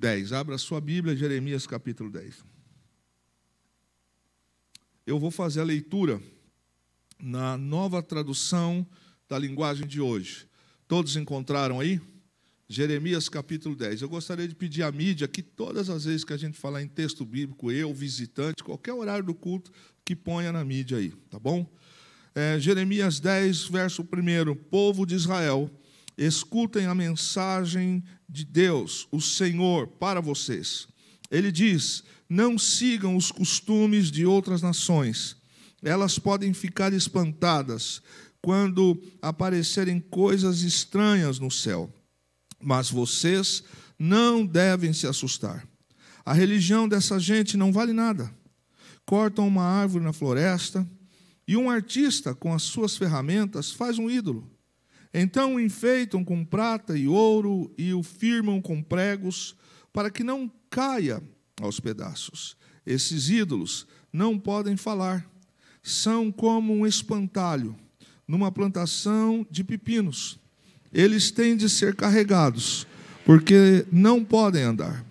10. Abra a sua Bíblia, Jeremias capítulo 10. Eu vou fazer a leitura na nova tradução da linguagem de hoje. Todos encontraram aí? Jeremias capítulo 10. Eu gostaria de pedir à mídia que todas as vezes que a gente falar em texto bíblico, eu, visitante, qualquer horário do culto, que ponha na mídia aí, tá bom? Jeremias 10, verso 1. Povo de Israel, escutem a mensagem de Deus, o Senhor, para vocês. Ele diz: não sigam os costumes de outras nações. Elas podem ficar espantadas quando aparecerem coisas estranhas no céu. Mas vocês não devem se assustar. A religião dessa gente não vale nada. Cortam uma árvore na floresta e um artista, com as suas ferramentas, faz um ídolo. Então o enfeitam com prata e ouro e o firmam com pregos para que não caia aos pedaços. Esses ídolos não podem falar. São como um espantalho numa plantação de pepinos. Eles têm de ser carregados, porque não podem andar.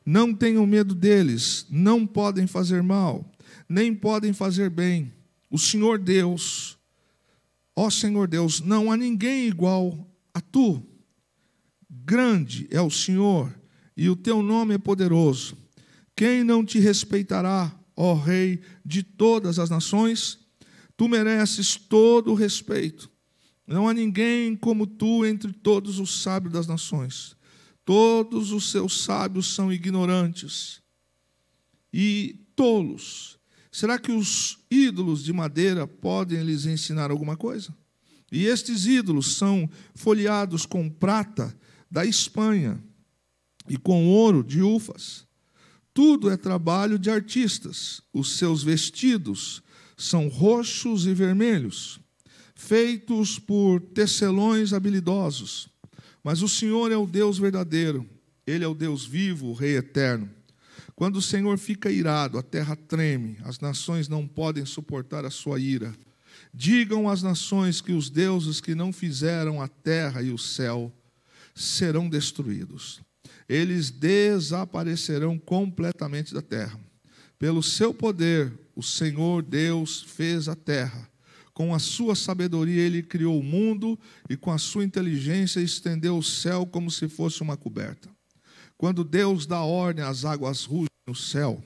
Não tenham medo deles, não podem fazer mal, nem podem fazer bem. O Senhor Deus, ó Senhor Deus, não há ninguém igual a tu. Grande é o Senhor, e o teu nome é poderoso. Quem não te respeitará, ó Rei de todas as nações? Tu mereces todo o respeito. Não há ninguém como tu entre todos os sábios das nações. Todos os seus sábios são ignorantes e tolos. Será que os ídolos de madeira podem lhes ensinar alguma coisa? E estes ídolos são folheados com prata da Espanha e com ouro de Ufas. Tudo é trabalho de artistas. Os seus vestidos são roxos e vermelhos, feitos por tecelões habilidosos. Mas o Senhor é o Deus verdadeiro. Ele é o Deus vivo, o Rei eterno. Quando o Senhor fica irado, a terra treme, as nações não podem suportar a sua ira. Digam às nações que os deuses que não fizeram a terra e o céu serão destruídos. Eles desaparecerão completamente da terra. Pelo seu poder, o Senhor Deus fez a terra. Com a sua sabedoria ele criou o mundo e com a sua inteligência estendeu o céu como se fosse uma coberta. Quando Deus dá ordem, as águas rugem no céu.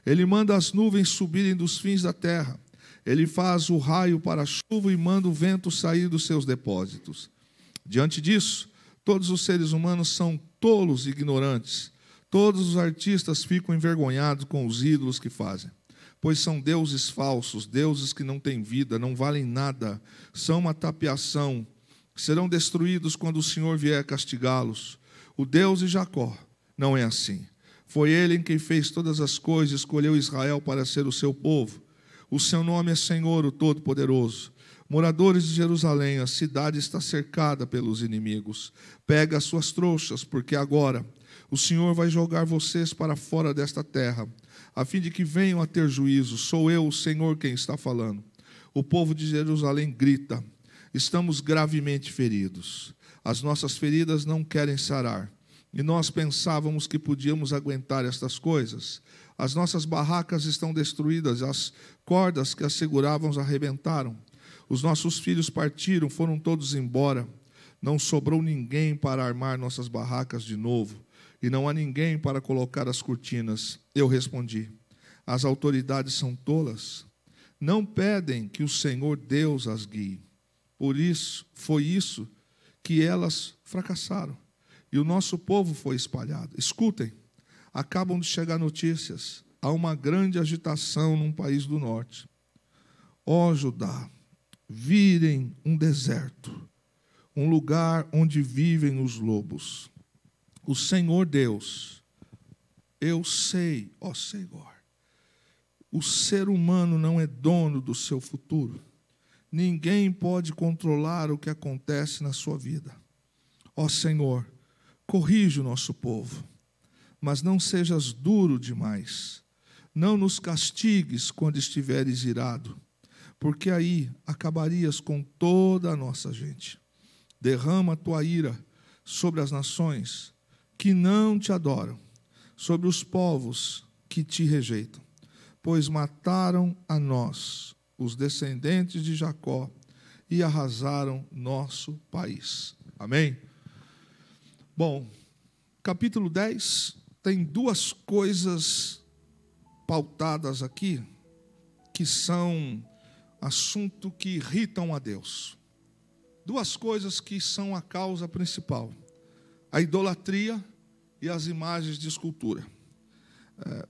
Ele manda as nuvens subirem dos fins da terra. Ele faz o raio para a chuva e manda o vento sair dos seus depósitos. Diante disso, todos os seres humanos são tolos e ignorantes. Todos os artistas ficam envergonhados com os ídolos que fazem. Pois são deuses falsos, deuses que não têm vida, não valem nada, são uma tapiação, serão destruídos quando o Senhor vier castigá-los. O Deus de Jacó não é assim. Foi Ele em quem fez todas as coisas, escolheu Israel para ser o seu povo. O seu nome é Senhor, o Todo-Poderoso. Moradores de Jerusalém, a cidade está cercada pelos inimigos. Pega as suas trouxas, porque agora o Senhor vai jogar vocês para fora desta terra, a fim de que venham a ter juízo. Sou eu, o Senhor, quem está falando. O povo de Jerusalém grita: estamos gravemente feridos. As nossas feridas não querem sarar. E nós pensávamos que podíamos aguentar estas coisas. As nossas barracas estão destruídas, as cordas que as seguravam arrebentaram. Os nossos filhos partiram, foram todos embora. Não sobrou ninguém para armar nossas barracas de novo. E não há ninguém para colocar as cortinas. Eu respondi: as autoridades são tolas. Não pedem que o Senhor Deus as guie. Por isso, foi isso que elas fracassaram. E o nosso povo foi espalhado. Escutem, acabam de chegar notícias. Há uma grande agitação num país do norte. Ó Judá, virem um deserto, um lugar onde vivem os lobos. O Senhor Deus, eu sei, ó Senhor, o ser humano não é dono do seu futuro. Ninguém pode controlar o que acontece na sua vida. Ó Senhor, corrige o nosso povo, mas não sejas duro demais. Não nos castigues quando estiveres irado, porque aí acabarias com toda a nossa gente. Derrama a tua ira sobre as nações que não te adoram, sobre os povos que te rejeitam, pois mataram a nós, os descendentes de Jacó, e arrasaram nosso país. Amém? Bom, capítulo 10 tem duas coisas pautadas aqui, que são assunto que irritam a Deus. Duas coisas que são a causa principal: a idolatria e as imagens de escultura.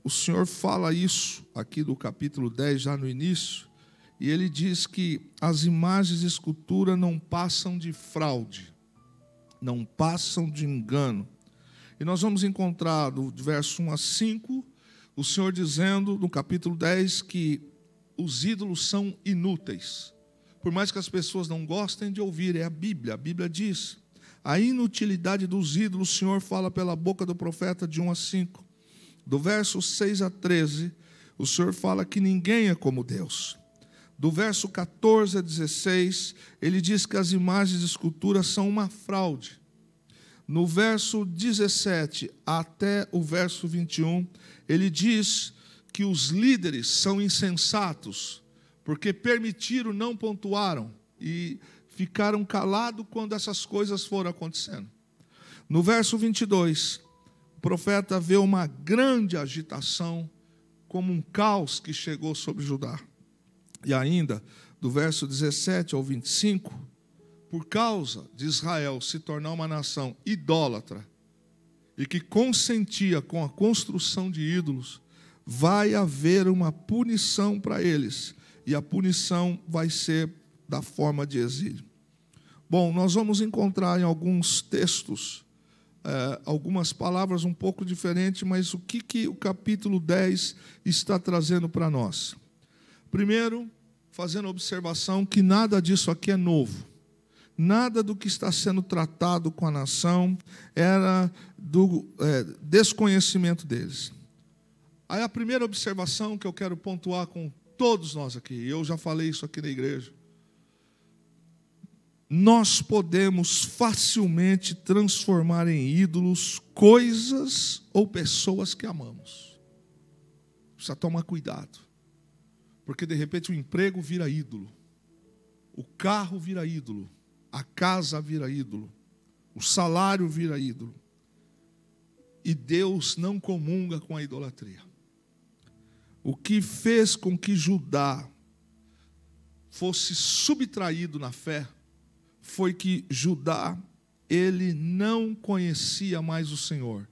O Senhor fala isso aqui do capítulo 10, já no início, e ele diz que as imagens de escultura não passam de fraude, não passam de engano. E nós vamos encontrar do verso 1 a 5, o Senhor dizendo, no capítulo 10, que os ídolos são inúteis. Por mais que as pessoas não gostem de ouvir, é a Bíblia. A Bíblia diz a inutilidade dos ídolos. O Senhor fala pela boca do profeta de 1 a 5. Do verso 6 a 13, o Senhor fala que ninguém é como Deus. Do verso 14 a 16, ele diz que as imagens de escultura são uma fraude. No verso 17 até o verso 21, ele diz que os líderes são insensatos, porque permitiram, não pontuaram, e ficaram calados quando essas coisas foram acontecendo. No verso 22, o profeta vê uma grande agitação, como um caos que chegou sobre Judá. E ainda, do verso 17 ao 25, por causa de Israel se tornar uma nação idólatra e que consentia com a construção de ídolos, vai haver uma punição para eles, e a punição vai ser da forma de exílio. Bom, nós vamos encontrar em alguns textos algumas palavras um pouco diferentes, mas o que o capítulo 10 está trazendo para nós? Primeiro, fazendo a observação que nada disso aqui é novo. Nada do que está sendo tratado com a nação era do desconhecimento deles. Aí a primeira observação que eu quero pontuar com todos nós aqui, eu já falei isso aqui na igreja, nós podemos facilmente transformar em ídolos coisas ou pessoas que amamos. Precisa tomar cuidado, porque de repente o emprego vira ídolo, o carro vira ídolo, a casa vira ídolo, o salário vira ídolo, e Deus não comunga com a idolatria. O que fez com que Judá fosse subtraído na fé foi que Judá, ele não conhecia mais o Senhor.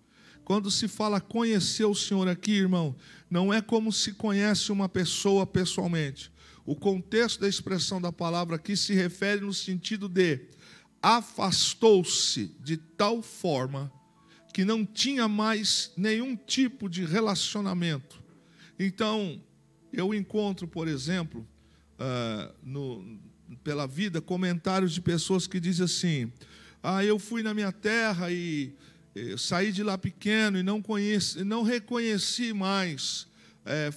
Quando se fala conhecer o Senhor aqui, irmão, não é como se conhece uma pessoa pessoalmente. O contexto da expressão da palavra aqui se refere no sentido de afastou-se de tal forma que não tinha mais nenhum tipo de relacionamento. Então, eu encontro, por exemplo, pela vida, comentários de pessoas que dizem assim: eu fui na minha terra e saí de lá pequeno e não reconheci mais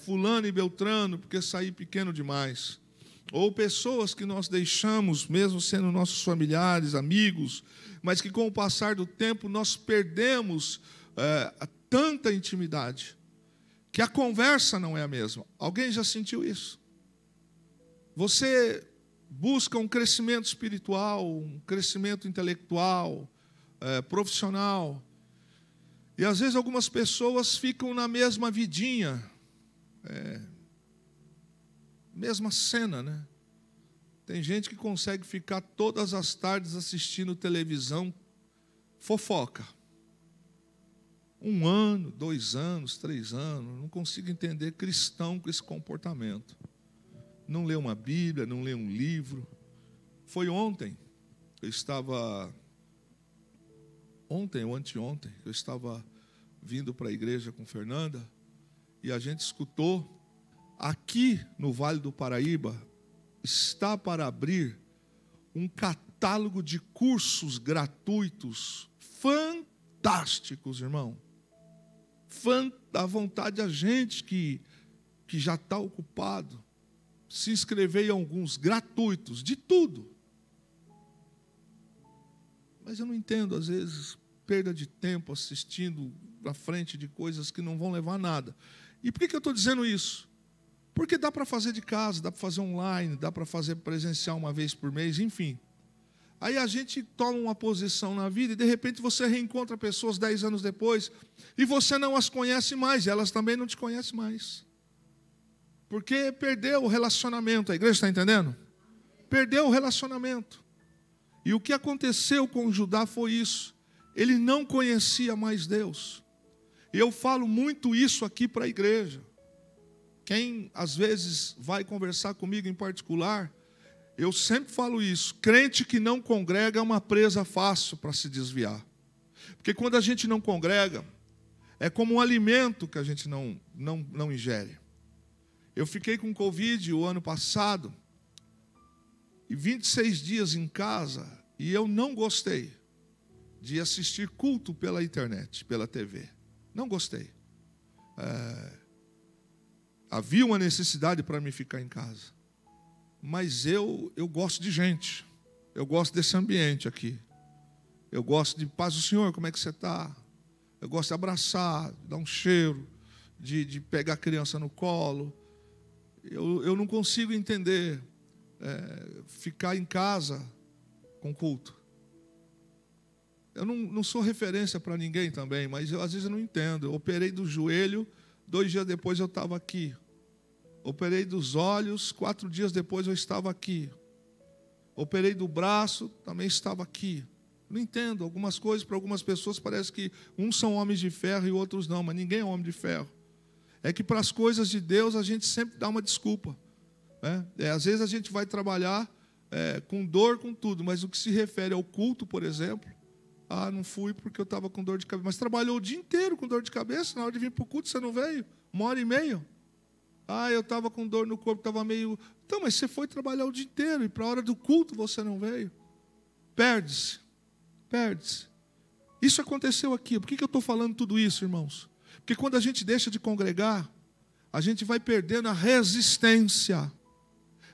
fulano e beltrano, porque saí pequeno demais. Ou pessoas que nós deixamos, mesmo sendo nossos familiares, amigos, mas que com o passar do tempo nós perdemos tanta intimidade, que a conversa não é a mesma. Alguém já sentiu isso? Você busca um crescimento espiritual, um crescimento intelectual, profissional, e às vezes algumas pessoas ficam na mesma vidinha, mesma cena, né? Tem gente que consegue ficar todas as tardes assistindo televisão, fofoca. 1 ano, 2 anos, 3 anos, não consigo entender cristão com esse comportamento. Não lê uma Bíblia, não lê um livro. Foi ontem, ontem ou anteontem, eu estava vindo para a igreja com Fernanda, e a gente escutou, aqui no Vale do Paraíba, está para abrir um catálogo de cursos gratuitos fantásticos, irmão. Dá vontade a gente que já está ocupado se inscrever em alguns gratuitos, de tudo. Mas eu não entendo, às vezes, perda de tempo assistindo para frente de coisas que não vão levar a nada. E por que eu estou dizendo isso? Porque dá para fazer de casa, dá para fazer online, dá para fazer presencial uma vez por mês, enfim. Aí a gente toma uma posição na vida e, de repente, você reencontra pessoas 10 anos depois e você não as conhece mais, e elas também não te conhecem mais. Porque perdeu o relacionamento. A igreja está entendendo? Perdeu o relacionamento. E o que aconteceu com Judá foi isso. Ele não conhecia mais Deus. E eu falo muito isso aqui para a igreja. Quem, às vezes, vai conversar comigo em particular, eu sempre falo isso. Crente que não congrega é uma presa fácil para se desviar. Porque quando a gente não congrega, é como um alimento que a gente não ingere. Eu fiquei com Covid o ano passado, e 26 dias em casa, e eu não gostei de assistir culto pela internet, pela TV. Não gostei. Havia uma necessidade para mim ficar em casa. Mas eu gosto de gente. Eu gosto desse ambiente aqui. Eu gosto de paz do Senhor, como é que você está? Eu gosto de abraçar, de dar um cheiro, de pegar a criança no colo. Eu não consigo entender ficar em casa com culto. Eu não sou referência para ninguém também, mas às vezes eu não entendo. Eu operei do joelho, 2 dias depois eu estava aqui. Operei dos olhos, 4 dias depois eu estava aqui. Operei do braço, também estava aqui. Não entendo, algumas coisas para algumas pessoas parece que uns são homens de ferro e outros não, mas ninguém é homem de ferro. É que para as coisas de Deus a gente sempre dá uma desculpa. Às vezes a gente vai trabalhar com dor, com tudo, mas o que se refere ao culto, por exemplo, não fui porque eu estava com dor de cabeça. Mas trabalhou o dia inteiro com dor de cabeça, na hora de vir para o culto você não veio? 1h30. Eu estava com dor no corpo, estava meio... Então, mas você foi trabalhar o dia inteiro e para a hora do culto você não veio. Perde-se. Isso aconteceu aqui. Por que eu estou falando tudo isso, irmãos? Porque quando a gente deixa de congregar, a gente vai perdendo a resistência.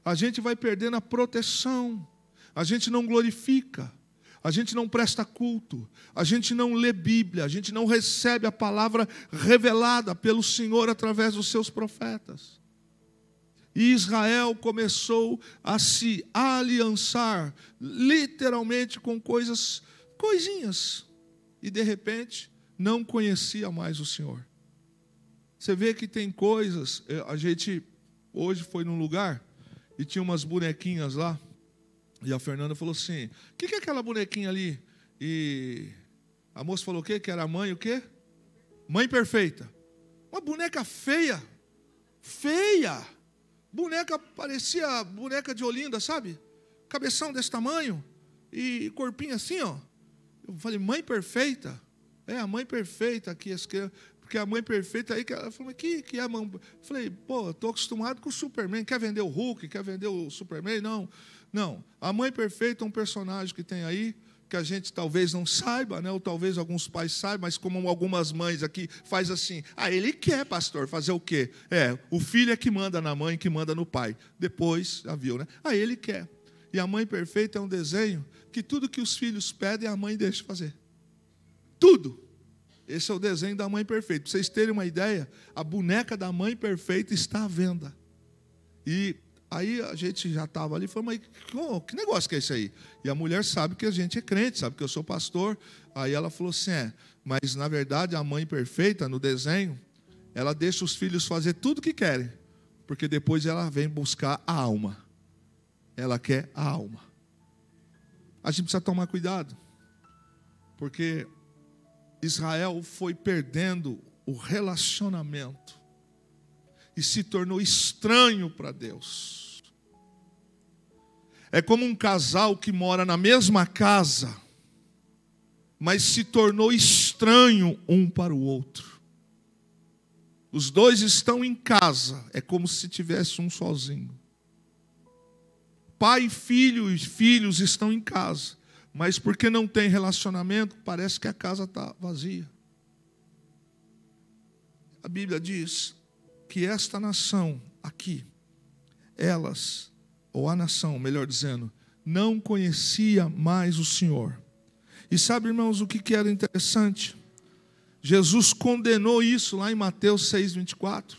A gente vai perdendo a proteção. A gente não glorifica. A gente não presta culto, a gente não lê Bíblia, a gente não recebe a palavra revelada pelo Senhor através dos seus profetas. E Israel começou a se aliançar, literalmente com coisinhas, e de repente não conhecia mais o Senhor. Você vê que tem coisas, a gente hoje foi num lugar e tinha umas bonequinhas lá. E a Fernanda falou assim, o que é aquela bonequinha ali? E a moça falou o quê? Que era a mãe o quê? Mãe perfeita. Uma boneca feia. Boneca, parecia boneca de Olinda, sabe? Cabeção desse tamanho. E corpinho assim, ó. Eu falei, mãe perfeita? A mãe perfeita aqui. Porque a mãe perfeita aí, ela falou, mas que é a mãe? Eu falei, estou acostumado com o Superman. Quer vender o Hulk? Quer vender o Superman? Não, a mãe perfeita é um personagem que tem aí, que a gente talvez não saiba, né? Ou talvez alguns pais saibam, mas como algumas mães aqui faz assim, ele quer, pastor, fazer o quê? O filho é que manda na mãe, que manda no pai. Depois, já viu, né? Ele quer. E a mãe perfeita é um desenho que tudo que os filhos pedem, a mãe deixa fazer. Tudo. Esse é o desenho da mãe perfeita. Para vocês terem uma ideia, a boneca da mãe perfeita está à venda. E aí a gente já estava ali e falou, mas que negócio que é esse aí? E a mulher sabe que a gente é crente, sabe que eu sou pastor. Aí ela falou assim, mas na verdade a mãe perfeita, no desenho, ela deixa os filhos fazer tudo o que querem, porque depois ela vem buscar a alma. Ela quer a alma. A gente precisa tomar cuidado, porque Israel foi perdendo o relacionamento e se tornou estranho para Deus. É como um casal que mora na mesma casa, mas se tornou estranho um para o outro. Os dois estão em casa, é como se tivesse um sozinho. Pai e filhos estão em casa, mas porque não tem relacionamento, parece que a casa está vazia. A Bíblia diz que esta nação aqui, a nação, melhor dizendo, não conhecia mais o Senhor. E sabe, irmãos, o que era interessante? Jesus condenou isso lá em Mateus 6:24.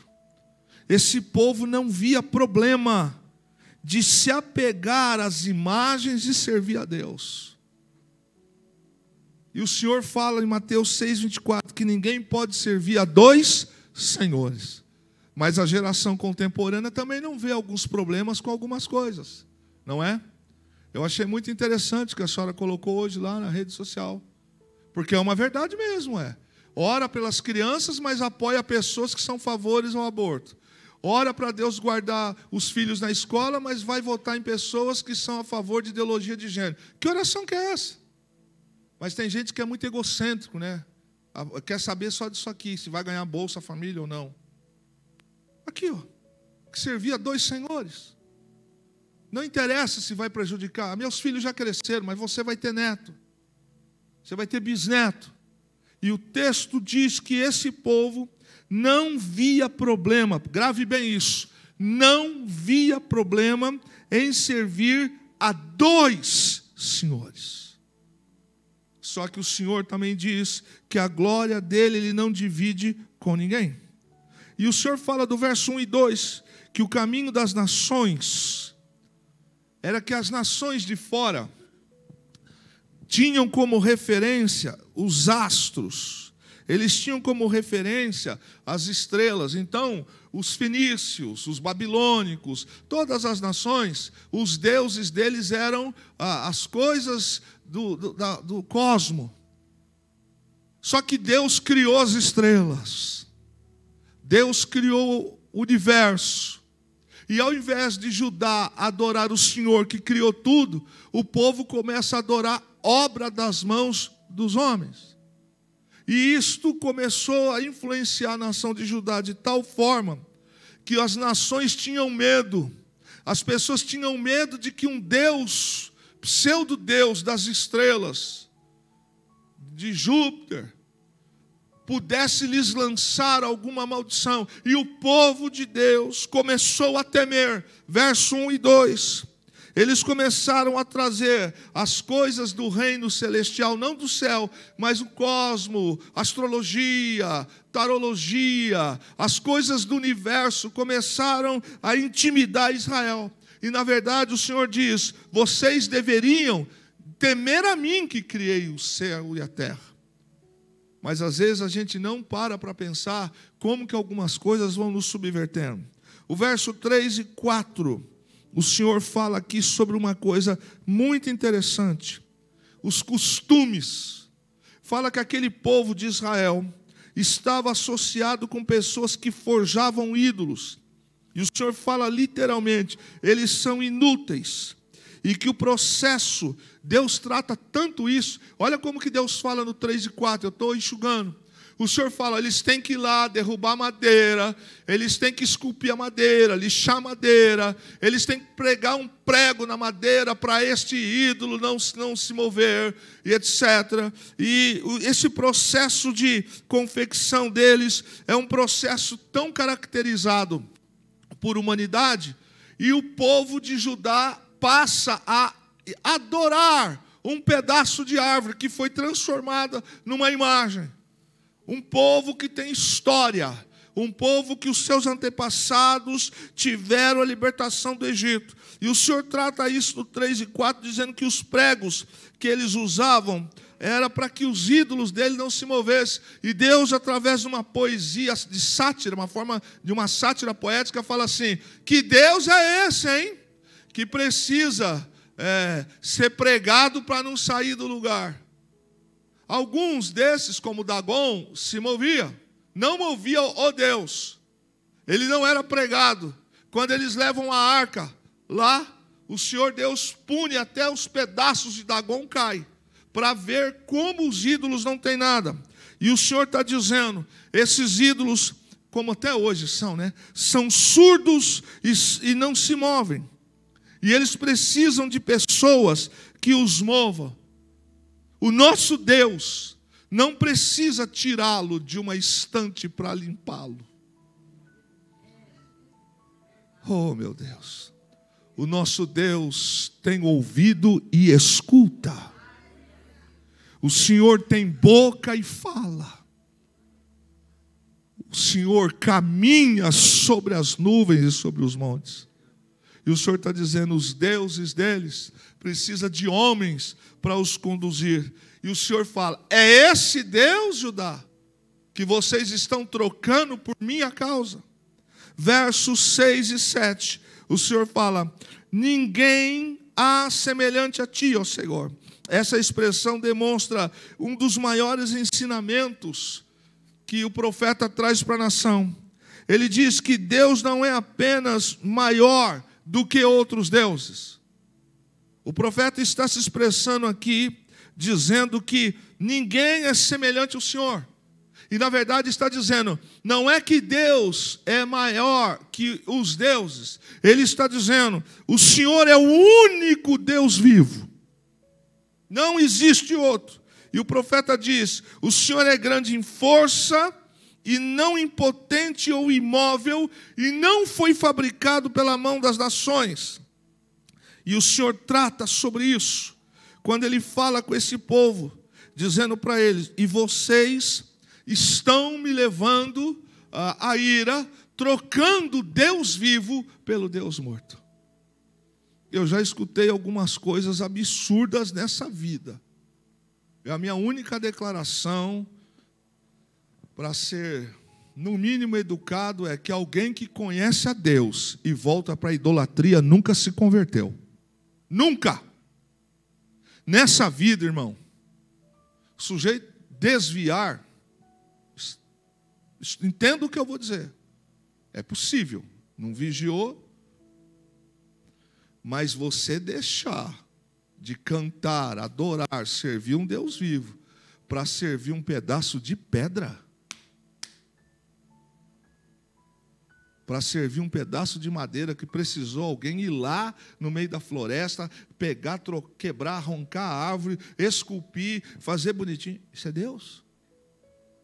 Esse povo não via problema de se apegar às imagens e servir a Deus. E o Senhor fala em Mateus 6:24 que ninguém pode servir a dois senhores. Mas a geração contemporânea também não vê alguns problemas com algumas coisas, não é? Eu achei muito interessante o que a senhora colocou hoje lá na rede social, porque é uma verdade mesmo, Ora pelas crianças, mas apoia pessoas que são favores ao aborto. Ora para Deus guardar os filhos na escola, mas vai votar em pessoas que são a favor de ideologia de gênero. Que oração que é essa? Mas tem gente que é muito egocêntrico, né? Quer saber só disso aqui, se vai ganhar Bolsa Família ou não. Aqui, que servia a dois senhores. Não interessa se vai prejudicar. Meus filhos já cresceram, mas você vai ter neto. Você vai ter bisneto. E o texto diz que esse povo não via problema, grave bem isso, não via problema em servir a dois senhores. Só que o Senhor também diz que a glória dele ele não divide com ninguém. E o Senhor fala do verso 1 e 2, que o caminho das nações era que as nações de fora tinham como referência os astros. Eles tinham como referência as estrelas. Então, os fenícios, os babilônicos, todas as nações, os deuses deles eram as coisas do cosmo. Só que Deus criou as estrelas. Deus criou o universo. E ao invés de Judá adorar o Senhor que criou tudo, o povo começa a adorar obra das mãos dos homens. E isto começou a influenciar a nação de Judá de tal forma que as nações tinham medo. As pessoas tinham medo de que um Deus, pseudo-deus das estrelas, de Júpiter, pudesse lhes lançar alguma maldição. E o povo de Deus começou a temer. Verso 1 e 2. Eles começaram a trazer as coisas do reino celestial, não do céu, mas o cosmo, astrologia, tarologia, as coisas do universo começaram a intimidar Israel. E na verdade o Senhor diz: vocês deveriam temer a mim que criei o céu e a terra. Mas às vezes a gente não para pensar como que algumas coisas vão nos subvertendo. O verso 3 e 4, o Senhor fala aqui sobre uma coisa muito interessante. Os costumes. Fala que aquele povo de Israel estava associado com pessoas que forjavam ídolos. E o Senhor fala literalmente, eles são inúteis. E que o processo, Deus trata tanto isso. Olha como que Deus fala no 3 e 4, eu estou enxugando. O Senhor fala, eles têm que ir lá derrubar madeira, eles têm que esculpir a madeira, lixar a madeira, eles têm que pregar um prego na madeira para este ídolo não se mover, e etc. E esse processo de confecção deles é um processo tão caracterizado por humanidade, e o povo de Judá passa a adorar um pedaço de árvore que foi transformada numa imagem. Um povo que tem história, um povo que os seus antepassados tiveram a libertação do Egito. E o Senhor trata isso no 3 e 4, dizendo que os pregos que eles usavam era para que os ídolos dele não se movessem. E Deus, através de uma poesia de sátira, uma forma de uma sátira poética, fala assim: que Deus é esse, hein? Que precisa ser pregado para não sair do lugar. Alguns desses, como Dagon, se movia. Não movia o Deus. Ele não era pregado. Quando eles levam a arca lá, o Senhor Deus pune até os pedaços de Dagon caem, para ver como os ídolos não têm nada. E o Senhor está dizendo, esses ídolos, como até hoje são, né? São surdos e não se movem. E eles precisam de pessoas que os movam. O nosso Deus não precisa tirá-lo de uma estante para limpá-lo. Oh, meu Deus. O nosso Deus tem ouvido e escuta. O Senhor tem boca e fala. O Senhor caminha sobre as nuvens e sobre os montes. E o Senhor está dizendo, os deuses deles precisam de homens para os conduzir. E o Senhor fala, é esse Deus, Judá, que vocês estão trocando por minha causa. Versos 6 e 7, o Senhor fala, ninguém há semelhante a ti, ó Senhor. Essa expressão demonstra um dos maiores ensinamentos que o profeta traz para a nação. Ele diz que Deus não é apenas maior do que outros deuses. O profeta está se expressando aqui, dizendo que ninguém é semelhante ao Senhor. E na verdade está dizendo, não é que Deus é maior que os deuses. Ele está dizendo, o Senhor é o único Deus vivo. Não existe outro. E o profeta diz, o Senhor é grande em força e não impotente ou imóvel, e não foi fabricado pela mão das nações. E o Senhor trata sobre isso, quando Ele fala com esse povo, dizendo para eles, e vocês estão me levando a ira, trocando Deus vivo pelo Deus morto. Eu já escutei algumas coisas absurdas nessa vida. E a minha única declaração, para ser, no mínimo, educado, é que alguém que conhece a Deus e volta para a idolatria nunca se converteu. Nunca! Nessa vida, irmão, o sujeito desviar, entenda o que eu vou dizer. É possível, não vigiou, mas você deixar de cantar, adorar, servir um Deus vivo, para servir um pedaço de pedra, para servir um pedaço de madeira que precisou alguém ir lá no meio da floresta, pegar, quebrar, arrancar a árvore, esculpir, fazer bonitinho. Isso é Deus?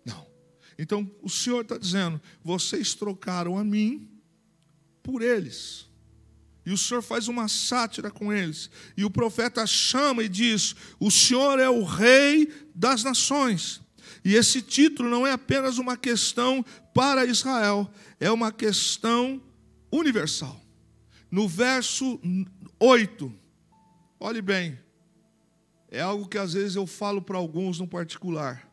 Não. Então o Senhor está dizendo, vocês trocaram a mim por eles. E o Senhor faz uma sátira com eles. E o profeta chama e diz, o Senhor é o Rei das nações. E esse título não é apenas uma questão para Israel, é uma questão universal. No verso 8, olhe bem, é algo que às vezes eu falo para alguns no particular.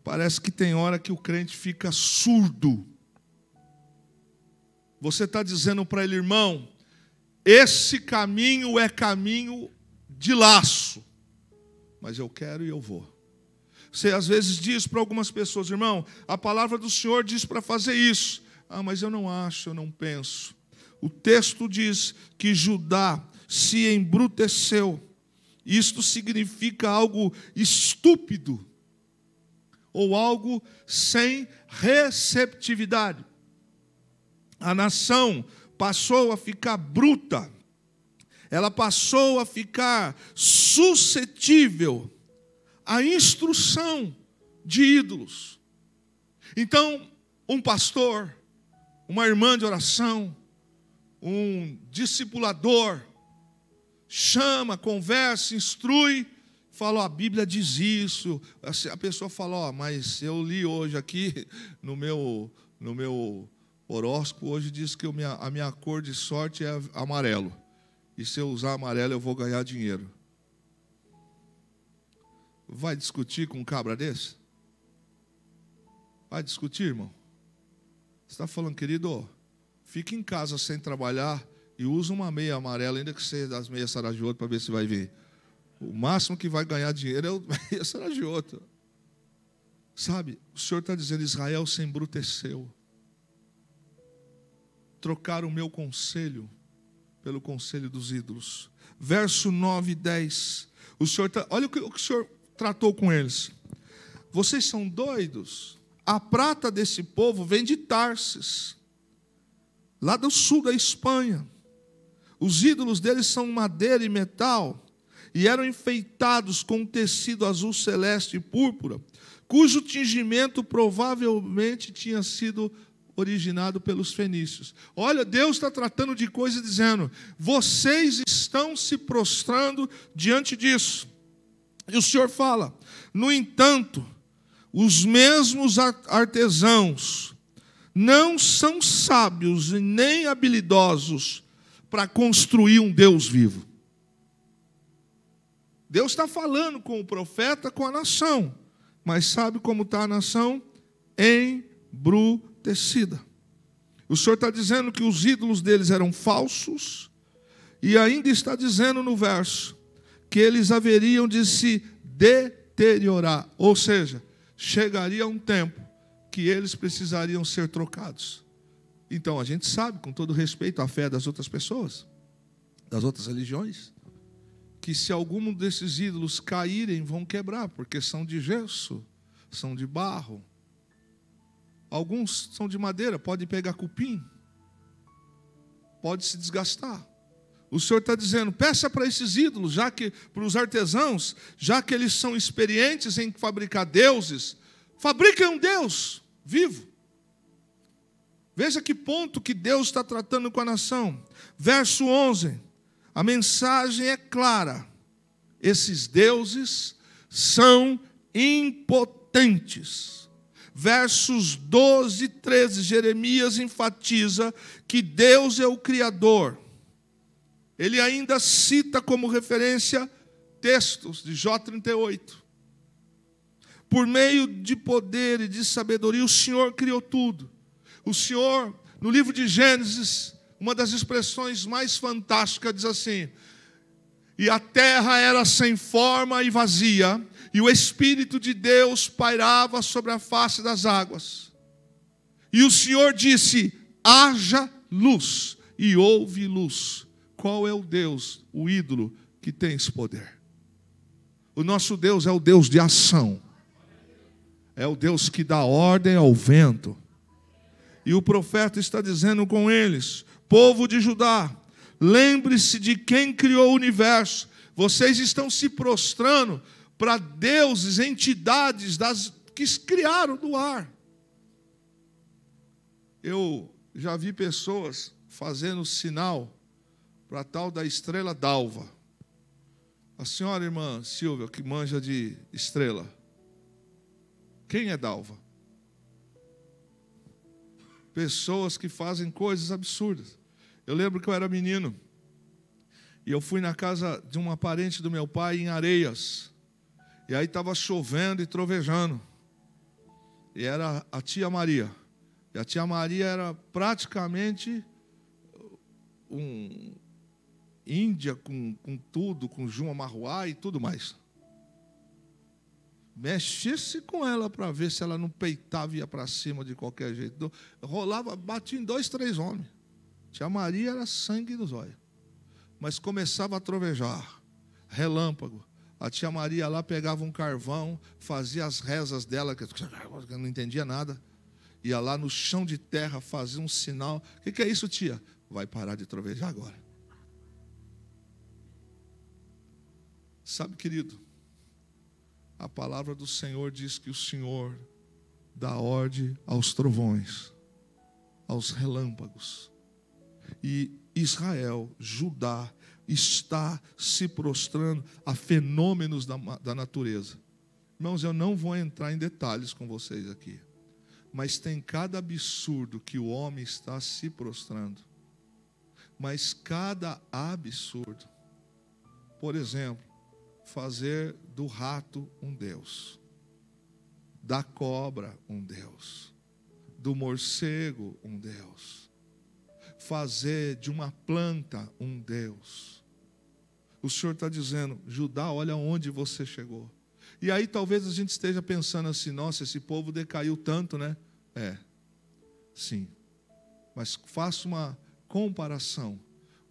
Parece que tem hora que o crente fica surdo. Você está dizendo para ele, irmão, esse caminho é caminho de laço, mas eu quero e eu vou. Você às vezes diz para algumas pessoas, irmão, a palavra do Senhor diz para fazer isso. Ah, mas eu não acho, eu não penso. O texto diz que Judá se embruteceu. Isto significa algo estúpido ou algo sem receptividade. A nação passou a ficar bruta, ela passou a ficar suscetível à instrução de ídolos. Então, um pastor, uma irmã de oração, um discipulador, chama, conversa, instrui, fala, a Bíblia diz isso. A pessoa fala, mas eu li hoje aqui no meu horóscopo, hoje diz que a minha cor de sorte é amarelo. E se eu usar amarelo, eu vou ganhar dinheiro. Vai discutir com um cabra desse? Vai discutir, irmão? Você está falando, querido, fica em casa sem trabalhar e usa uma meia amarela, ainda que seja das meias Saragiotto, para ver se vai vir. O máximo que vai ganhar dinheiro é o meia Saragiotto. Sabe, o Senhor está dizendo, Israel se embruteceu. Trocaram o meu conselho pelo conselho dos ídolos. Verso 9 e 10. Olha o que o Senhor tratou com eles. Vocês são doidos? A prata desse povo vem de Tarsis, lá do sul da Espanha. Os ídolos deles são madeira e metal, e eram enfeitados com um tecido azul celeste e púrpura, cujo tingimento provavelmente tinha sido originado pelos fenícios. Olha, Deus está tratando de coisa dizendo, vocês estão se prostrando diante disso. E o Senhor fala, no entanto, os mesmos artesãos não são sábios e nem habilidosos para construir um Deus vivo. Deus está falando com o profeta, com a nação, mas sabe como está a nação? Embrutecida. O Senhor está dizendo que os ídolos deles eram falsos, e ainda está dizendo no verso que eles haveriam de se deteriorar, ou seja, chegaria um tempo que eles precisariam ser trocados. Então a gente sabe, com todo respeito à fé das outras pessoas, das outras religiões, que se algum desses ídolos caírem, vão quebrar, porque são de gesso, são de barro. Alguns são de madeira, pode pegar cupim, pode se desgastar. O Senhor está dizendo, peça para esses ídolos, para os artesãos, já que eles são experientes em fabricar deuses, fabriquem um Deus vivo. Veja que ponto que Deus está tratando com a nação. Verso 11, a mensagem é clara. Esses deuses são impotentes. Versos 12 e 13, Jeremias enfatiza que Deus é o Criador. Ele ainda cita como referência textos de Jó 38. Por meio de poder e de sabedoria, o Senhor criou tudo. O Senhor, no livro de Gênesis, uma das expressões mais fantásticas diz assim: e a terra era sem forma e vazia, e o Espírito de Deus pairava sobre a face das águas. E o Senhor disse: haja luz, e houve luz. Qual é o Deus, o ídolo, que tem esse poder? O nosso Deus é o Deus de ação. É o Deus que dá ordem ao vento. E o profeta está dizendo com eles: povo de Judá, lembre-se de quem criou o universo. Vocês estão se prostrando para deuses, entidades que criaram do ar. Eu já vi pessoas fazendo sinal para a tal da estrela d'alva. A senhora irmã Silvia, que manja de estrela, quem é d'alva? Pessoas que fazem coisas absurdas. Eu lembro que eu era menino e eu fui na casa de uma parente do meu pai em Areias. E aí estava chovendo e trovejando. E era a tia Maria. E a tia Maria era praticamente um índia com tudo, com Juma Marruá e tudo mais. Mexesse com ela para ver se ela não peitava e ia para cima de qualquer jeito. Rolava, batia em 2, 3 homens. Tia Maria era sangue dos olhos. Mas começava a trovejar, relâmpago. A tia Maria lá pegava um carvão, fazia as rezas dela, que eu não entendia nada. Ia lá no chão de terra, fazia um sinal. O que é isso, tia? Vai parar de trovejar agora. Sabe, querido, a palavra do Senhor diz que o Senhor dá ordem aos trovões, aos relâmpagos. E Israel, Judá, está se prostrando a fenômenos da natureza. Irmãos, eu não vou entrar em detalhes com vocês aqui, mas tem cada absurdo que o homem está se prostrando. Mas cada absurdo, por exemplo, fazer do rato um Deus, da cobra um Deus, do morcego um Deus, fazer de uma planta um Deus. O Senhor está dizendo: Judá, olha onde você chegou. E aí talvez a gente esteja pensando assim: nossa, esse povo decaiu tanto, né? Sim. Mas faça uma comparação,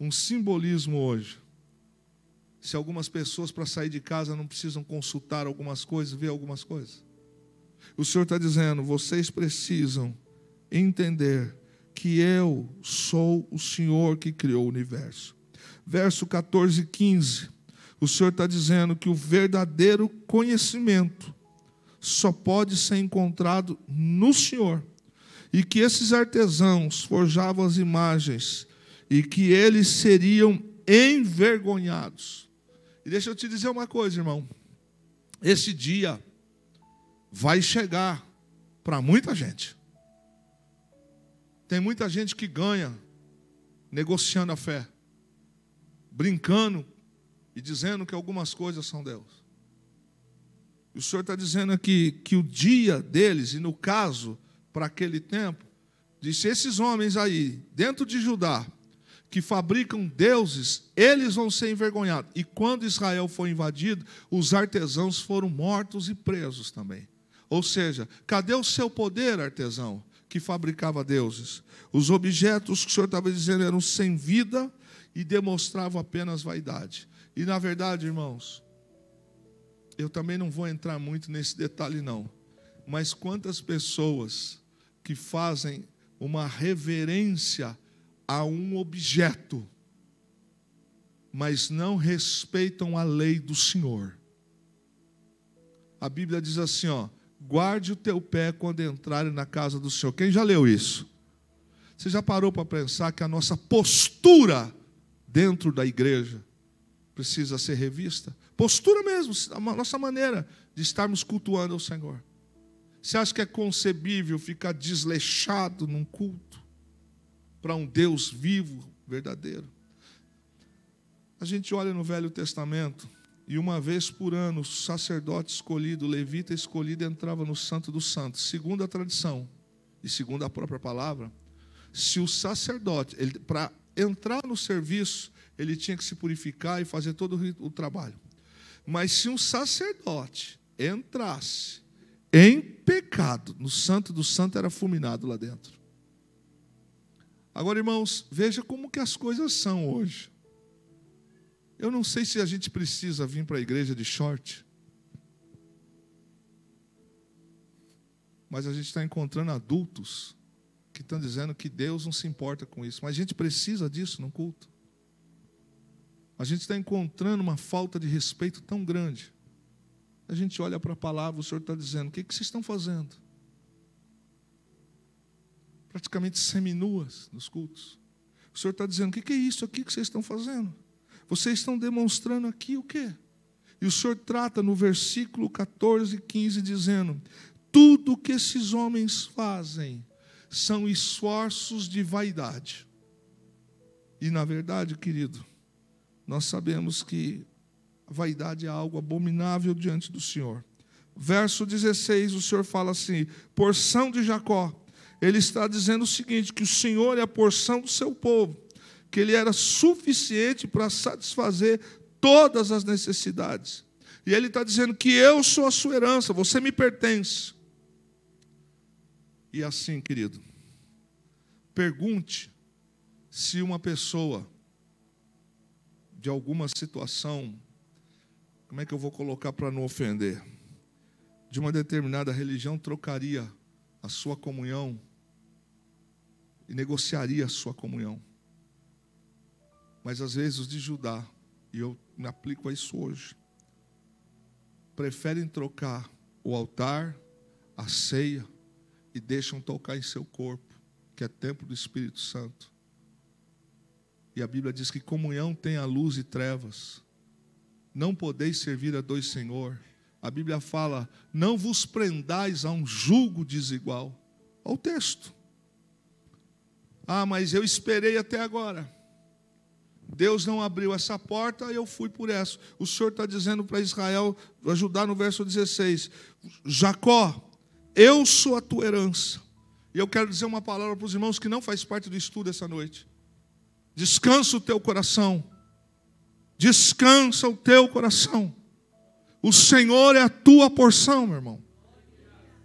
um simbolismo hoje. Se algumas pessoas para sair de casa não precisam consultar algumas coisas, ver algumas coisas. O Senhor está dizendo: vocês precisam entender que eu sou o Senhor que criou o universo. Verso 14 e 15. O Senhor está dizendo que o verdadeiro conhecimento só pode ser encontrado no Senhor. E que esses artesãos forjavam as imagens e que eles seriam envergonhados. E deixa eu te dizer uma coisa, irmão. Esse dia vai chegar para muita gente. Tem muita gente que ganha negociando a fé, brincando e dizendo que algumas coisas são Deus. E o Senhor está dizendo aqui que o dia deles, e no caso, para aquele tempo, disse: esses homens aí, dentro de Judá, que fabricam deuses, eles vão ser envergonhados. E quando Israel foi invadido, os artesãos foram mortos e presos também. Ou seja, cadê o seu poder, artesão, que fabricava deuses? Os objetos que o Senhor estava dizendo eram sem vida e demonstravam apenas vaidade. E na verdade, irmãos, eu também não vou entrar muito nesse detalhe não, mas quantas pessoas que fazem uma reverência a um objeto, mas não respeitam a lei do Senhor. A Bíblia diz assim, ó: guarde o teu pé quando entrarem na casa do Senhor. Quem já leu isso? Você já parou para pensar que a nossa postura dentro da igreja precisa ser revista? Postura mesmo, a nossa maneira de estarmos cultuando ao Senhor. Você acha que é concebível ficar desleixado num culto para um Deus vivo, verdadeiro? A gente olha no Velho Testamento e uma vez por ano o sacerdote escolhido, o levita escolhido, entrava no Santo dos Santos. Segundo a tradição e segundo a própria palavra, se o sacerdote, para entrar no serviço, ele tinha que se purificar e fazer todo o trabalho. Mas se um sacerdote entrasse em pecado, no Santo dos Santos era fulminado lá dentro. Agora, irmãos, veja como que as coisas são hoje. Eu não sei se a gente precisa vir para a igreja de short, mas a gente está encontrando adultos que estão dizendo que Deus não se importa com isso. Mas a gente precisa disso no culto. A gente está encontrando uma falta de respeito tão grande. A gente olha para a palavra, o Senhor está dizendo: o que vocês estão fazendo? Praticamente seminuas nos cultos. O Senhor está dizendo: o que é isso aqui que vocês estão fazendo? Vocês estão demonstrando aqui o quê? E o Senhor trata no versículo 14 e 15 dizendo: tudo que esses homens fazem são esforços de vaidade. E na verdade, querido, nós sabemos que a vaidade é algo abominável diante do Senhor. Verso 16, o Senhor fala assim: porção de Jacó. Ele está dizendo o seguinte, que o Senhor é a porção do seu povo, que Ele era suficiente para satisfazer todas as necessidades. E Ele está dizendo que eu sou a sua herança, você me pertence. E assim, querido, pergunte se uma pessoa de alguma situação, como é que eu vou colocar para não ofender, de uma determinada religião, trocaria a sua comunhão e negociaria a sua comunhão. Mas às vezes os de Judá, e eu me aplico a isso hoje, preferem trocar o altar, a ceia, e deixam tocar em seu corpo, que é templo do Espírito Santo. E a Bíblia diz que comunhão tem a luz e trevas. Não podeis servir a dois senhores. A Bíblia fala: não vos prendais a um jugo desigual. Olha o texto. Ah, mas eu esperei até agora. Deus não abriu essa porta, eu fui por essa. O Senhor está dizendo para Israel, ajudar no verso 16: Jacó, eu sou a tua herança. E eu quero dizer uma palavra para os irmãos que não faz parte do estudo essa noite. Descansa o teu coração. Descansa o teu coração. O Senhor é a tua porção, meu irmão.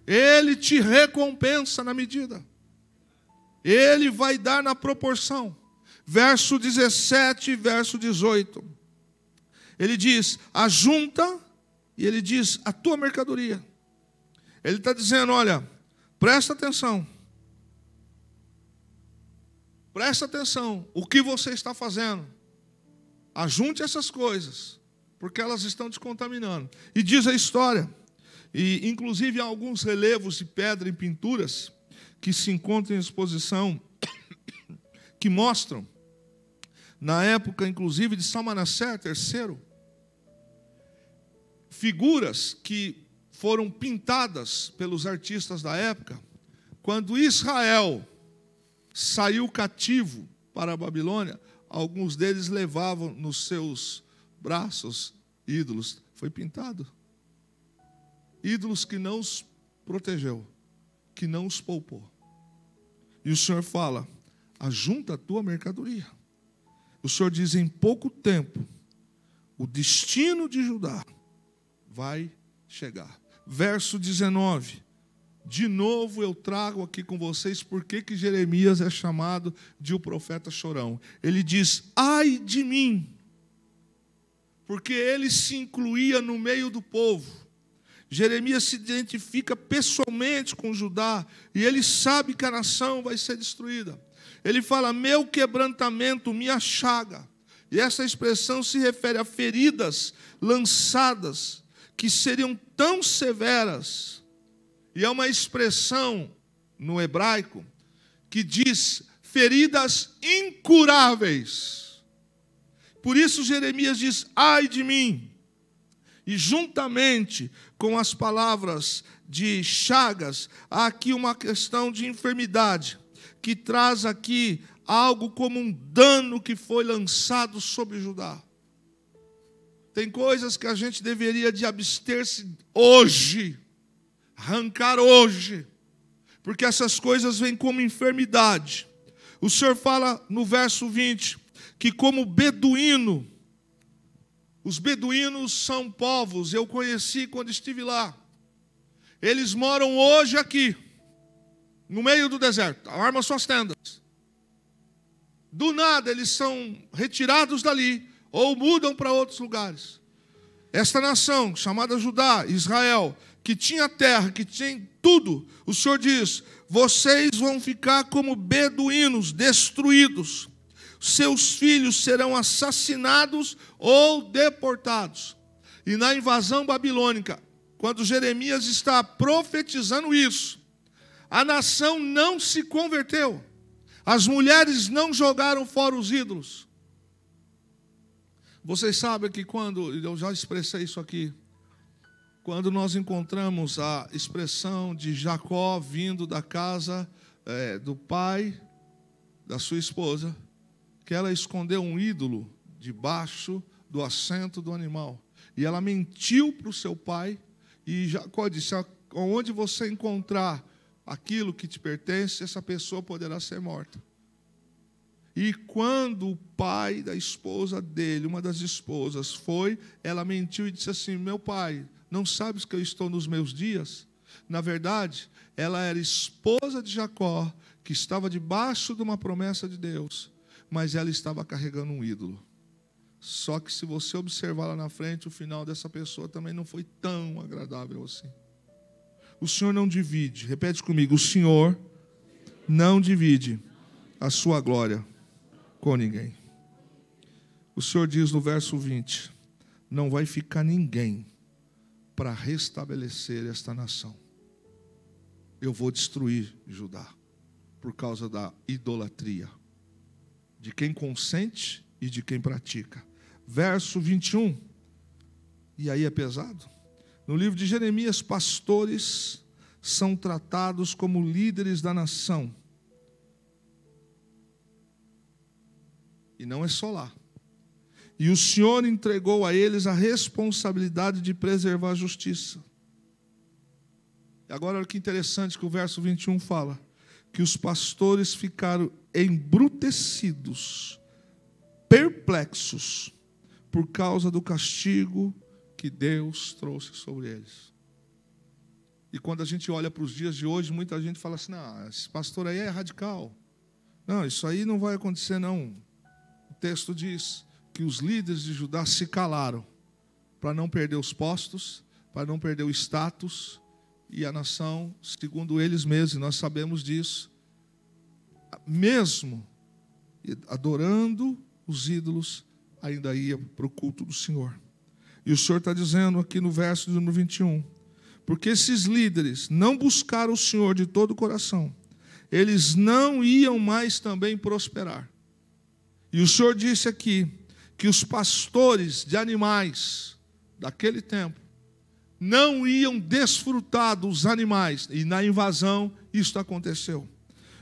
Ele te recompensa na medida. Ele vai dar na proporção. Verso 17 e verso 18. Ele diz: ajunta, e ele diz: a tua mercadoria. Ele está dizendo: olha, presta atenção. Presta atenção. O que você está fazendo? Ajunte essas coisas, porque elas estão descontaminando. E diz a história, e inclusive há alguns relevos de pedra em pinturas que se encontram em exposição, que mostram, na época inclusive de Salmanassar III, figuras que foram pintadas pelos artistas da época, quando Israel saiu cativo para a Babilônia, alguns deles levavam nos seus braços ídolos. Foi pintado. Ídolos que não os protegeu, que não os poupou. E o Senhor fala: ajunta a tua mercadoria. O Senhor diz: em pouco tempo, o destino de Judá vai chegar. Verso 19. De novo eu trago aqui com vocês por que Jeremias é chamado de o profeta chorão. Ele diz: ai de mim, porque ele se incluía no meio do povo. Jeremias se identifica pessoalmente com Judá e ele sabe que a nação vai ser destruída. Ele fala: meu quebrantamento, minha chaga. E essa expressão se refere a feridas lançadas que seriam tão severas. E é uma expressão no hebraico que diz feridas incuráveis. Por isso Jeremias diz: ai de mim. E juntamente com as palavras de chagas, há aqui uma questão de enfermidade, que traz aqui algo como um dano que foi lançado sobre Judá. Tem coisas que a gente deveria de abster-se hoje, arrancar hoje, porque essas coisas vêm como enfermidade. O Senhor fala no verso 20, que como beduíno, os beduínos são povos, eu conheci quando estive lá. Eles moram hoje aqui, no meio do deserto, armam suas tendas. Do nada eles são retirados dali, ou mudam para outros lugares. Esta nação, chamada Judá, Israel, que tinha terra, que tinha tudo, o Senhor diz: vocês vão ficar como beduínos, destruídos. Seus filhos serão assassinados ou deportados. E na invasão babilônica, quando Jeremias está profetizando isso, a nação não se converteu. As mulheres não jogaram fora os ídolos. Vocês sabem que quando, eu já expressei isso aqui, quando nós encontramos a expressão de Jacó vindo da casa do pai da sua esposa, que ela escondeu um ídolo debaixo do assento do animal. E ela mentiu para o seu pai, e Jacó disse: onde você encontrar aquilo que te pertence, essa pessoa poderá ser morta. E quando o pai da esposa dele, uma das esposas, foi, ela mentiu e disse assim: meu pai, não sabes que eu estou nos meus dias? Na verdade, ela era esposa de Jacó, que estava debaixo de uma promessa de Deus, mas ela estava carregando um ídolo. Só que se você observar lá na frente, o final dessa pessoa também não foi tão agradável assim. O Senhor não divide, repete comigo: o Senhor não divide a sua glória com ninguém. O Senhor diz no verso 20: não vai ficar ninguém para restabelecer esta nação. Eu vou destruir Judá por causa da idolatria, de quem consente e de quem pratica. Verso 21, e aí é pesado. No livro de Jeremias, pastores são tratados como líderes da nação. E não é só lá. E o Senhor entregou a eles a responsabilidade de preservar a justiça. E agora olha que interessante que o verso 21 fala: que os pastores ficaram embrutecidos, perplexos, por causa do castigo que Deus trouxe sobre eles. E quando a gente olha para os dias de hoje, muita gente fala assim: não, esse pastor aí é radical. Não, isso aí não vai acontecer não. O texto diz que os líderes de Judá se calaram para não perder os postos, para não perder o status, e a nação, segundo eles mesmos, e nós sabemos disso, mesmo adorando os ídolos, ainda ia para o culto do Senhor. E o Senhor está dizendo aqui no verso número 21, porque esses líderes não buscaram o Senhor de todo o coração, eles não iam mais também prosperar. E o Senhor disse aqui que os pastores de animais daquele tempo não iam desfrutar dos animais, e na invasão isso aconteceu.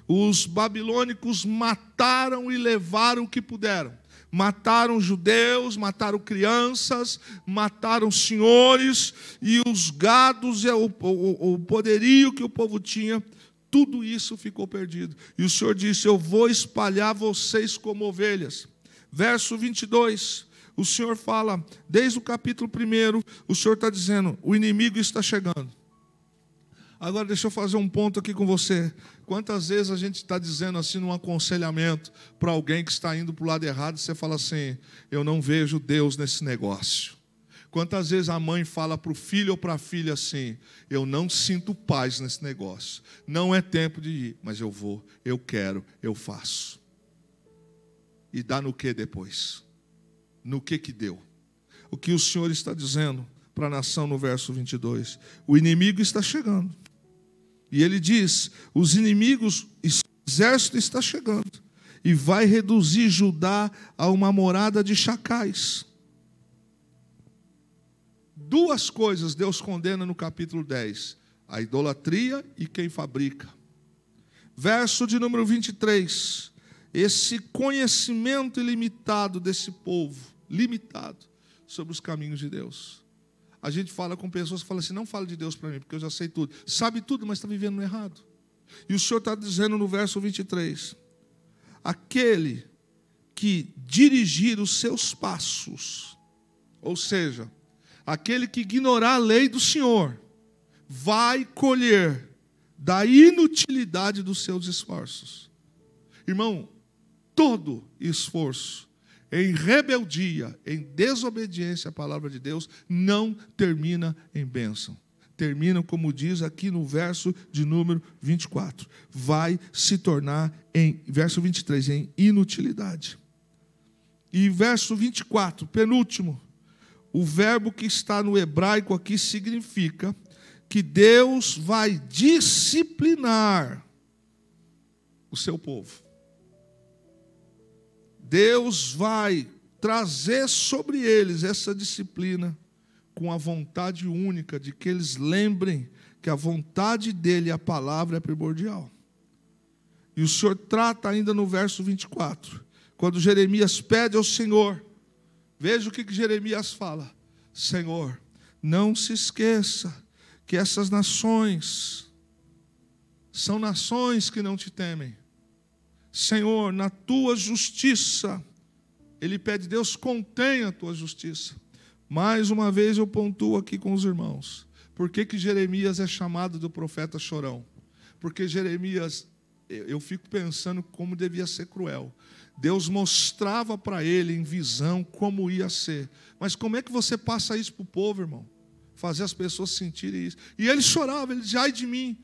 Os babilônicos mataram e levaram o que puderam. Mataram judeus, mataram crianças, mataram senhores, e os gados e o poderio que o povo tinha, tudo isso ficou perdido. E o Senhor disse: eu vou espalhar vocês como ovelhas. Verso 22, o Senhor fala, desde o capítulo 1, o Senhor está dizendo: o inimigo está chegando. Agora deixa eu fazer um ponto aqui com você. Quantas vezes a gente está dizendo assim num aconselhamento para alguém que está indo para o lado errado, e você fala assim: eu não vejo Deus nesse negócio. Quantas vezes a mãe fala para o filho ou para a filha assim: eu não sinto paz nesse negócio, não é tempo de ir, mas eu vou, eu quero, eu faço. E dá no que depois? No que deu? O que o Senhor está dizendo para a nação no verso 22? O inimigo está chegando. E ele diz: os inimigos, o exército está chegando, e vai reduzir Judá a uma morada de chacais. Duas coisas Deus condena no capítulo 10: a idolatria e quem fabrica. Verso de número 23, esse conhecimento ilimitado desse povo, limitado, sobre os caminhos de Deus. A gente fala com pessoas que falam assim: não fala de Deus para mim, porque eu já sei tudo. Sabe tudo, mas está vivendo no errado. E o Senhor está dizendo no verso 23, aquele que dirigir os seus passos, ou seja, aquele que ignorar a lei do Senhor, vai colher da inutilidade dos seus esforços. Irmão, todo esforço em rebeldia, em desobediência à palavra de Deus, não termina em bênção. Termina, como diz aqui no verso de número 24. Vai se tornar, em verso 23, em inutilidade. E verso 24, penúltimo, o verbo que está no hebraico aqui significa que Deus vai disciplinar o seu povo. Deus vai trazer sobre eles essa disciplina com a vontade única de que eles lembrem que a vontade dele, a palavra, é primordial. E o Senhor trata ainda no verso 24, quando Jeremias pede ao Senhor, veja o que Jeremias fala: Senhor, não se esqueça que essas nações são nações que não te temem. Senhor, na tua justiça, ele pede: Deus, contenha a tua justiça. Mais uma vez eu pontuo aqui com os irmãos, por que Jeremias é chamado do profeta chorão? Porque Jeremias, eu fico pensando como devia ser cruel. Deus mostrava para ele em visão como ia ser, mas como é que você passa isso para o povo, irmão? Fazer as pessoas sentirem isso. E ele chorava, ele dizia: ai de mim.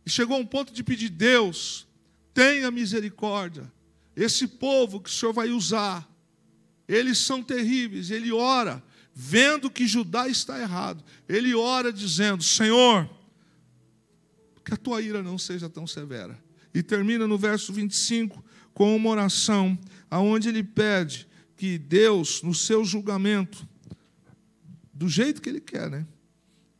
E chegou a um ponto de pedir: Deus, tenha misericórdia, esse povo que o Senhor vai usar, eles são terríveis. Ele ora, vendo que Judá está errado, ele ora dizendo: Senhor, que a tua ira não seja tão severa. E termina no verso 25 com uma oração, onde ele pede que Deus, no seu julgamento, do jeito que ele quer, né,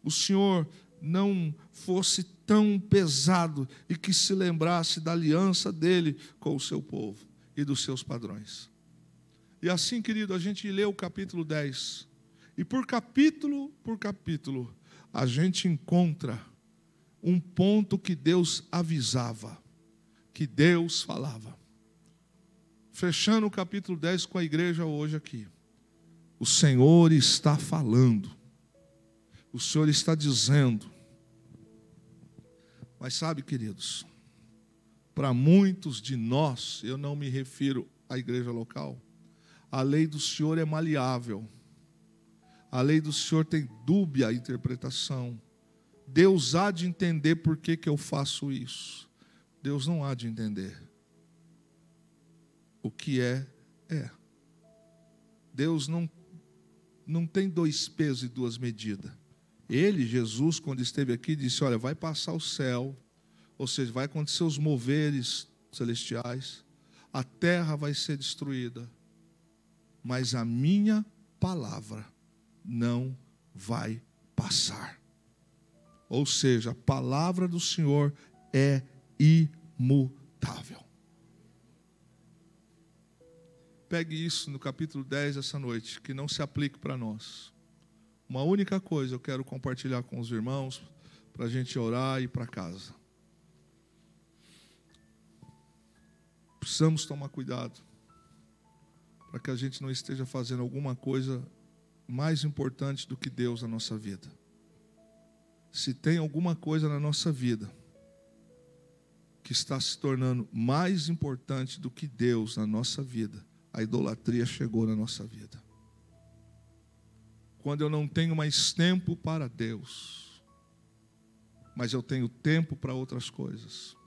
o Senhor não fosse tão pesado e que se lembrasse da aliança dele com o seu povo e dos seus padrões. E assim, querido, a gente lê o capítulo 10, e por capítulo, a gente encontra um ponto que Deus avisava, que Deus falava. Fechando o capítulo 10 com a igreja hoje aqui. O Senhor está falando. O Senhor está dizendo. Mas sabe, queridos, para muitos de nós, eu não me refiro à igreja local, a lei do Senhor é maleável. A lei do Senhor tem dúbia interpretação. Deus há de entender por que eu faço isso. Deus não há de entender. O que é, é. Deus não tem dois pesos e duas medidas. Ele, Jesus, quando esteve aqui, disse: olha, vai passar o céu, ou seja, vai acontecer os moveres celestiais, a terra vai ser destruída, mas a minha palavra não vai passar. Ou seja, a palavra do Senhor é imutável. insuportável. Pegue isso no capítulo 10 essa noite, que não se aplique para nós. Uma única coisa eu quero compartilhar com os irmãos, para a gente orar e ir para casa. Precisamos tomar cuidado, para que a gente não esteja fazendo alguma coisa mais importante do que Deus na nossa vida. Se tem alguma coisa na nossa vida que está se tornando mais importante do que Deus na nossa vida, a idolatria chegou na nossa vida. Quando eu não tenho mais tempo para Deus, mas eu tenho tempo para outras coisas.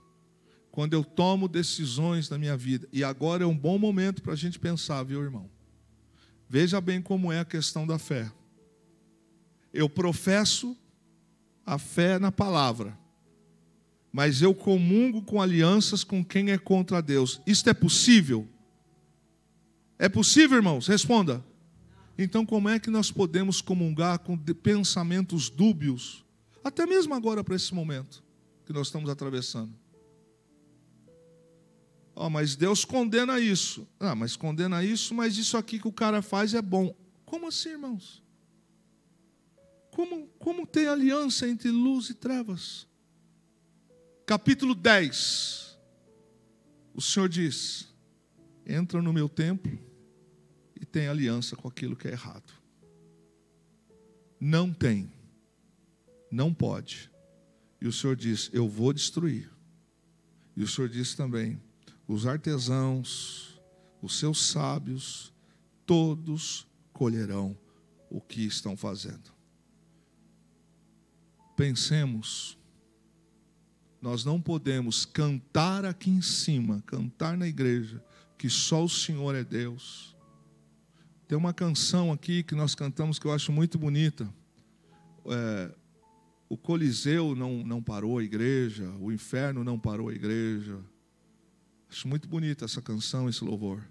Quando eu tomo decisões na minha vida, e agora é um bom momento para a gente pensar, viu, irmão? Veja bem como é a questão da fé. Eu professo a fé na palavra, mas eu comungo com alianças com quem é contra Deus. Isto é possível? É possível, irmãos? Responda. Então, como é que nós podemos comungar com pensamentos dúbios, até mesmo agora para esse momento que nós estamos atravessando? Mas Deus condena isso. Mas condena isso, mas isso aqui que o cara faz é bom. Como assim, irmãos? Como tem aliança entre luz e trevas? Capítulo 10. O Senhor diz: entra no meu templo e tem aliança com aquilo que é errado. Não tem. Não pode. E o Senhor diz: eu vou destruir. E o Senhor diz também: os artesãos, os seus sábios, todos colherão o que estão fazendo. Pensemos, nós não podemos cantar aqui em cima, cantar na igreja, que só o Senhor é Deus. Tem uma canção aqui que nós cantamos que eu acho muito bonita. O Coliseu não parou a igreja, o inferno não parou a igreja. Acho muito bonita essa canção, esse louvor.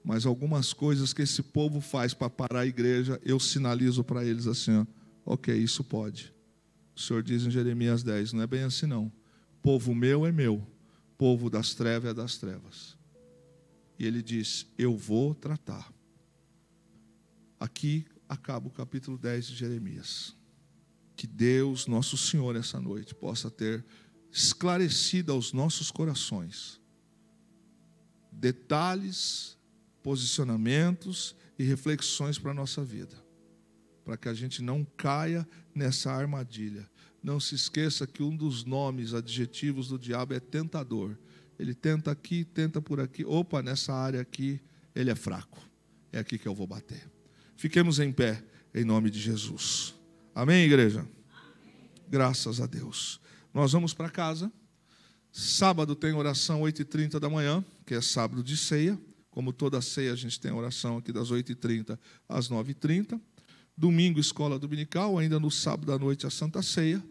Mas algumas coisas que esse povo faz para parar a igreja, eu sinalizo para eles assim, ok, isso pode. O Senhor diz em Jeremias 10, não é bem assim não. Povo meu é meu, povo das trevas é das trevas. E ele diz, eu vou tratar. Aqui acaba o capítulo 10 de Jeremias. Que Deus, nosso Senhor, essa noite, possa ter esclarecido aos nossos corações detalhes, posicionamentos e reflexões para a nossa vida, para que a gente não caia nessa armadilha. Não se esqueça que um dos nomes, adjetivos do diabo é tentador. Ele tenta aqui, tenta por aqui. Opa, nessa área aqui, ele é fraco. É aqui que eu vou bater. Fiquemos em pé, em nome de Jesus. Amém, igreja? Amém. Graças a Deus. Nós vamos para casa. Sábado tem oração 8h30 da manhã, que é sábado de ceia. Como toda ceia, a gente tem oração aqui das 8h30 às 9h30. Domingo, escola dominical. Ainda no sábado à noite, a Santa Ceia.